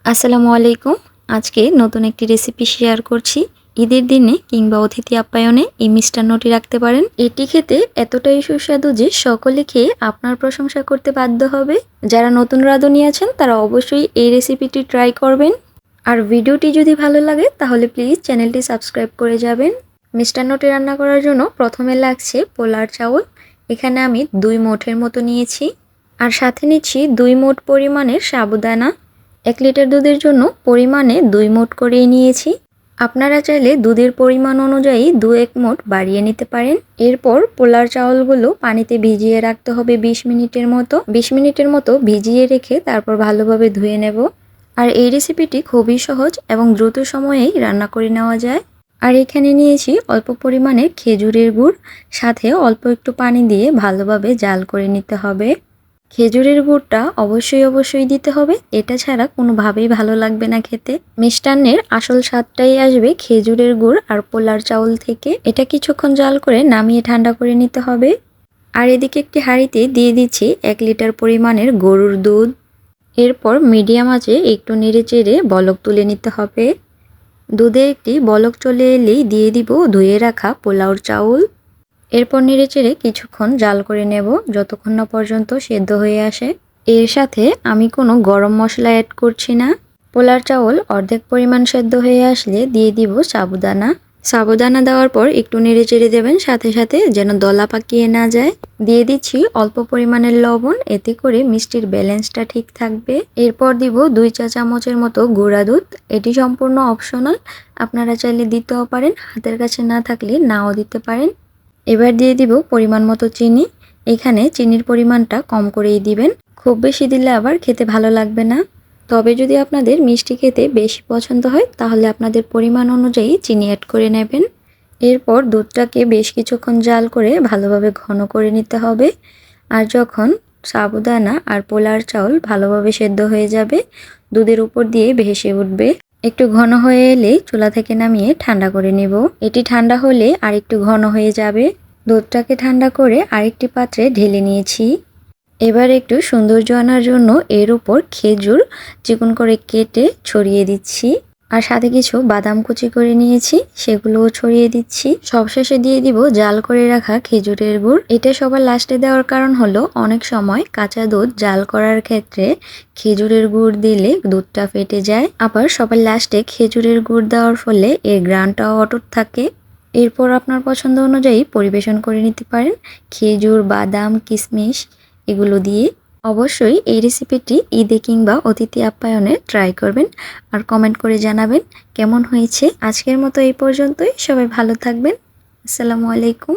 আসসালামু আলাইকুম। আজকে নতুন একটি রেসিপি শেয়ার করছি। ঈদের দিনে কিংবা অতিথি আপ্যায়নে এই মিষ্টান্নটি রাখতে পারেন। এটি খেতে এতটাই সুস্বাদু যে সকলে খেয়ে আপনার প্রশংসা করতে বাধ্য হবে। যারা নতুন রাঁধুনি আছেন তারা অবশ্যই এই রেসিপিটি ট্রাই করবেন। আর ভিডিওটি যদি ভালো লাগে তাহলে প্লিজ চ্যানেলটি সাবস্ক্রাইব করে যাবেন। মিষ্টান্নটি রান্না করার জন্য প্রথমে লাগছে পোলার চাউল। এখানে আমি 2 মুঠের মতো নিয়েছি। আর সাথে নিচ্ছি 2 মুঠ পরিমাণের সাবুদানা। 1 লিটার দুধের জন্য পরিমাণে 2 মুঠ করেই নিয়েছি। আপনারা চাইলে দুধের পরিমাণ অনুযায়ী 2-1 মুঠ বাড়িয়ে নিতে পারেন। এরপর পোলার চাউলগুলো পানিতে ভিজিয়ে রাখতে হবে 20 মিনিটের মতো। 20 মিনিটের মতো ভিজিয়ে রেখে তারপর ভালোভাবে ধুয়ে নেব। আর এই রেসিপিটি খুবই সহজ এবং দ্রুত সময়েই রান্না করে নেওয়া যায়। আর এখানে নিয়েছি অল্প পরিমাণে খেজুরের গুড়, সাথে অল্প একটু পানি দিয়ে ভালোভাবে জাল করে নিতে হবে। খেজুরের গুড়টা অবশ্যই দিতে হবে, এটা ছাড়া কোনোভাবেই ভালো লাগবে না খেতে। মিষ্টান্নের আসল স্বাদটাই আসবে খেজুরের গুড় আর পোলার চাউল থেকে। এটা কিছুক্ষণ জাল করে নামিয়ে ঠান্ডা করে নিতে হবে। আর এদিকে একটি হাঁড়িতে দিয়ে দিচ্ছি 1 লিটার পরিমাণের গরুর দুধ। এরপর মিডিয়াম আঁচে একটু নেড়েচেড়ে বলক তুলে নিতে হবে। দুধে একটি বলক চলে এলেই দিয়ে দিব ধুয়ে রাখা পোলাওর চাউল। এরপর নেড়েচেড়ে কিছুক্ষণ জাল করে নেব যতক্ষণ না পর্যন্ত সেদ্ধ হয়ে আসে। এর সাথে আমি কোনো গরম মশলা অ্যাড করছি না। পোলার চাউল অর্ধেক পরিমাণ সেদ্ধ হয়ে আসলে দিয়ে দিব সাবুদানা। সাবুদানা দেওয়ার পর একটু নেড়েচেড়ে দেবেন, সাথে সাথে যেন দলা পাকিয়ে না যায়। দিয়ে দিচ্ছি অল্প পরিমাণের লবণ, এতে করে মিষ্টির ব্যালেন্সটা ঠিক থাকবে। এরপর দিব 2 চা চামচের মতো গুঁড়া দুধ। এটি সম্পূর্ণ অপশনাল, আপনারা চাইলে দিতেও পারেন, হাতের কাছে না থাকলে নাও দিতে পারেন। এবার দিয়ে দিব পরিমাণ মতো চিনি। এখানে চিনির পরিমাণটা কম করেই দিবেন, খুব বেশি দিলে আবার খেতে ভালো লাগবে না। তবে যদি আপনাদের মিষ্টি খেতে বেশি পছন্দ হয় তাহলে আপনাদের পরিমাণ অনুযায়ী চিনি অ্যাড করে নেবেন। এরপর দুধটাকে বেশ কিছুক্ষণ জাল করে ভালোভাবে ঘন করে নিতে হবে। আর যখন সাবুদানা আর পোলার চাউল ভালোভাবে সেদ্ধ হয়ে যাবে, দুধের উপর দিয়ে ভেসে উঠবে। একটু ঘন হয়ে এলে চুলা থেকে নামিয়ে ঠান্ডা করে নেব। এটি ঠান্ডা হলে আর একটু ঘন হয়ে যাবে। দুধটাকে ঠান্ডা করে আরেকটি পাত্রে ঢেলে নিয়েছি। এবার একটু সৌন্দর্য আনার জন্য এর উপর খেজুর চিকন করে কেটে ছড়িয়ে দিচ্ছি। আর সাথে কিছু বাদাম কুচি করে নিয়েছি, সেগুলোও ছড়িয়ে দিচ্ছি। সবশেষে দিয়ে দিব জাল করে রাখা খেজুরের গুড়। এটা সবার লাস্টে দেওয়ার কারণ হলো অনেক সময় কাঁচা দুধ জাল করার ক্ষেত্রে খেজুরের গুড় দিলে দুধটা ফেটে যায়। আবার সবার লাস্টে খেজুরের গুড় দেওয়ার ফলে এর গ্রানটাও অটুট থাকে। এরপর আপনার পছন্দ অনুযায়ী পরিবেশন করে নিতে পারেন খেজুর, বাদাম, কিশমিশ এগুলো দিয়ে। অবশ্যই এই রেসিপিটি ঈদে কিংবা অতিথি আপ্যায়নে ট্রাই করবেন আর কমেন্ট করে জানাবেন কেমন হয়েছে। আজকের মতো এই পর্যন্তই, সবাই ভালো থাকবেন। আসসালামু আলাইকুম।